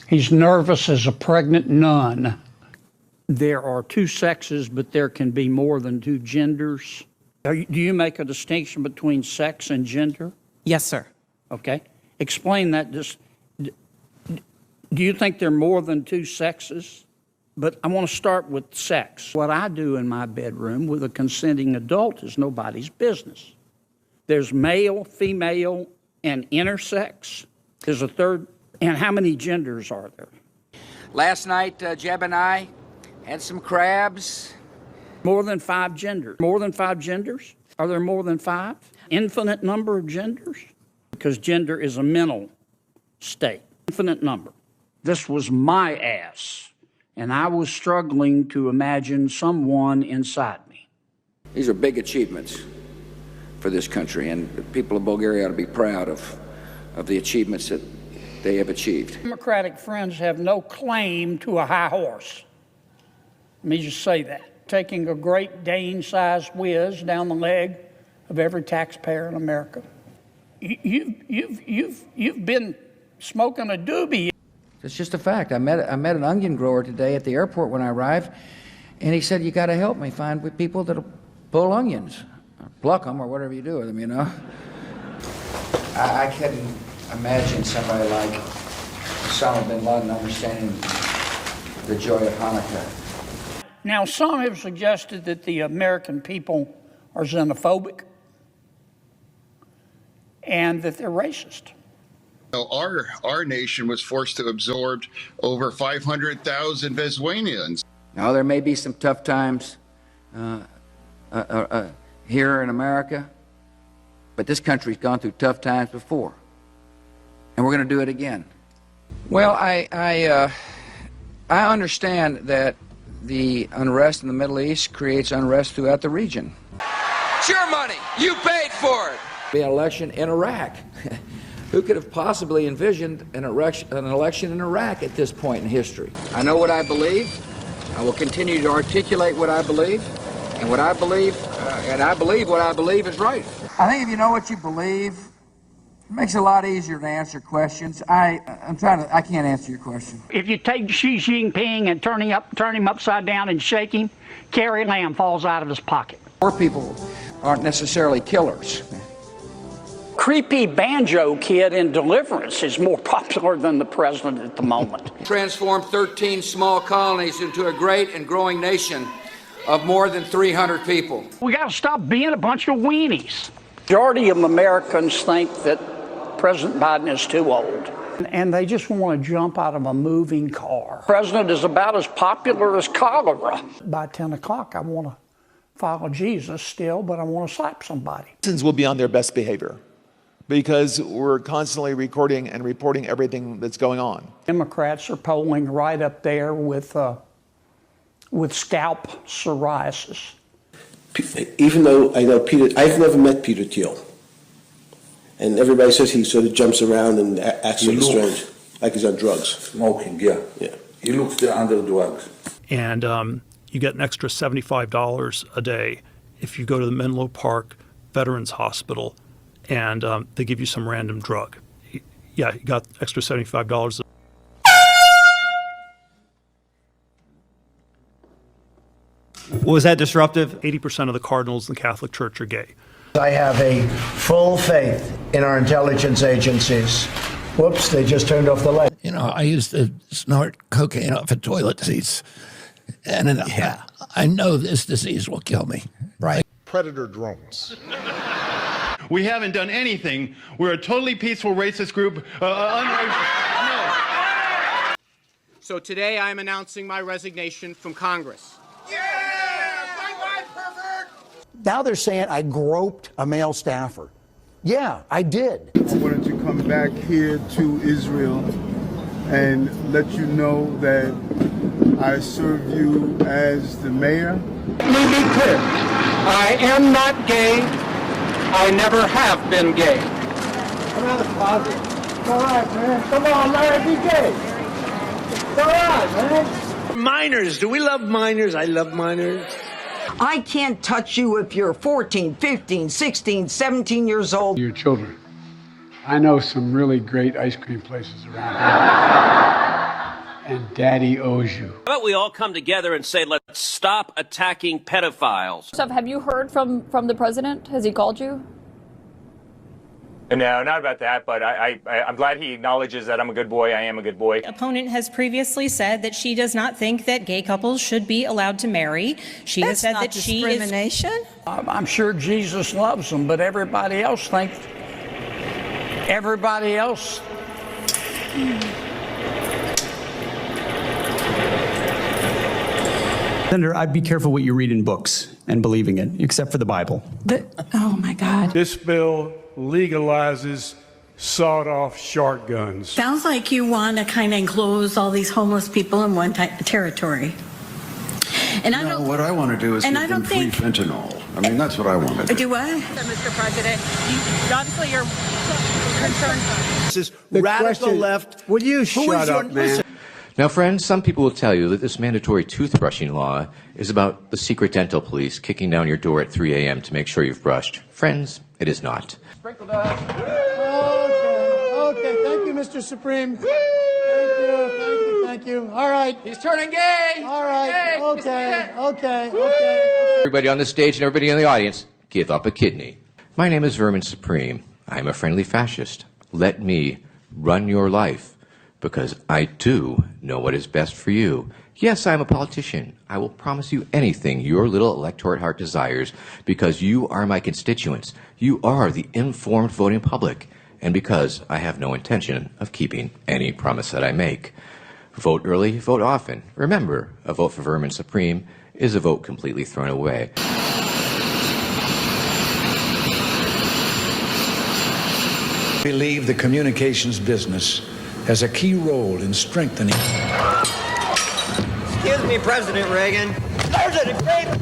He's nervous as a pregnant nun. There are two sexes, but there can be more than two genders. Do you make a distinction between sex and gender? Yes, sir. Okay. Explain that. Do you think there are more than two sexes? But I want to start with sex. What I do in my bedroom with a consenting adult is nobody's business. There's male, female, and intersex. There's a third. And how many genders are there? Last night, Jeb and I had some crabs. More than 5 genders. More than 5 genders? Are there more than 5? Infinite number of genders? Because gender is a mental state. Infinite number. This was my ass, and I was struggling to imagine someone inside me. These are big achievements for this country, and the people of Bulgaria ought to be proud of the achievements that they have achieved. Democratic friends have no claim to a high horse. Let me just say that. Taking a Great Dane-sized whiz down the leg of every taxpayer in America. You've been smoking a doobie. It's just a fact. I met an onion grower today at the airport when I arrived, and he said, "You got to help me find people that'll pull onions, or pluck them, or whatever you do with them, you know." I couldn't imagine somebody like Osama bin Laden understanding the joy of Hanukkah. Now, some have suggested that the American people are xenophobic and that they're racist. Our nation was forced to absorb over 500,000 Venezuelans. Now, there may be some tough times here in America, but this country's gone through tough times before, and we're going to do it again. Well, I understand that the unrest in the Middle East creates unrest throughout the region. It's your money. You paid for it. Be an election in Iraq. Who could have possibly envisioned an election in Iraq at this point in history? I know what I believe. I will continue to articulate what I believe, and what I believe, and I believe what I believe is right. I think if you know what you believe, it makes it a lot easier to answer questions. I can't answer your question. If you take Xi Jinping and turn him upside down and shake him, Carrie Lam falls out of his pocket. Poor people aren't necessarily killers. Creepy banjo kid in Deliverance is more popular than the president at the moment. Transformed 13 small colonies into a great and growing nation of more than 300 people. We got to stop being a bunch of weenies. Majority of Americans think that President Biden is too old. And they just want to jump out of a moving car. The president is about as popular as cholera. By 10 o'clock, I want to follow Jesus still, but I want to slap somebody. Citizens will be on their best behavior because we're constantly recording and reporting everything that's going on. Democrats are polling right up there with scalp psoriasis. Even though I know Peter, I've never met Peter Thiel. And everybody says he sort of jumps around and acts sort of strange, like he's on drugs. Smoking, yeah. He looks under drugs. And you get an extra $75 a day if you go to the Menlo Park Veterans Hospital and they give you some random drug. Yeah, you got extra $75. Was that disruptive? 80% of the cardinals in the Catholic Church are gay. I have a full faith in our intelligence agencies. Whoops, they just turned off the light. You know, I used to snort cocaine off of toilet seats. And I know this disease will kill me, right? Predator drones. We haven't done anything. We're a totally peaceful racist group. No. So today I'm announcing my resignation from Congress. Now they're saying I groped a male staffer. Yeah, I did. I wanted to come back here to Israel and let you know that I serve you as the mayor. Let me be clear. I am not gay. I never have been gay. Come out of the closet. It's all right, man. Come on, Larry, be gay. It's all right, man. Minors. Do we love minors? I love minors. I can't touch you if you're 14, 15, 16, 17 years old. Your children. I know some really great ice cream places around here. Daddy owes you. How about we all come together and say, let's stop attacking pedophiles? Have you heard from the president? Has he called you? No, not about that, but I'm glad he acknowledges that I'm a good boy. I am a good boy. Opponent has previously said that she does not think that gay couples should be allowed to marry. She has said that she is discrimination. I'm sure Jesus loves them, but everybody else thinks, everybody else. Senator, I'd be careful what you read in books and believing it, except for the Bible. Oh my God. This bill legalizes sawed-off shotguns. Sounds like you want to kind of enclose all these homeless people in one territory. And I don't. What I want to do is And give I them don't free think- fentanyl. I mean, that's what I want to do. Do what? Mr. President, obviously you're concerned. This is radical left. Will you shut up, man? Now, friends, some people will tell you that this mandatory toothbrushing law is about the secret dental police kicking down your door at 3 a.m. to make sure you've brushed. Friends, it is not. Okay, thank you, Mr. Supreme. Thank you. All right. He's turning gay. All right. Okay. Everybody on the stage and everybody in the audience, give up a kidney. My name is Vermin Supreme. I am a friendly fascist. Let me run your life, because I do know what is best for you. Yes, I am a politician. I will promise you anything your little electorate heart desires, because you are my constituents. You are the informed voting public, and because I have no intention of keeping any promise that I make. Vote early, vote often. Remember, a vote for Vermin Supreme is a vote completely thrown away. I believe the communications business has a key role in strengthening. Excuse me, President Reagan. President Reagan.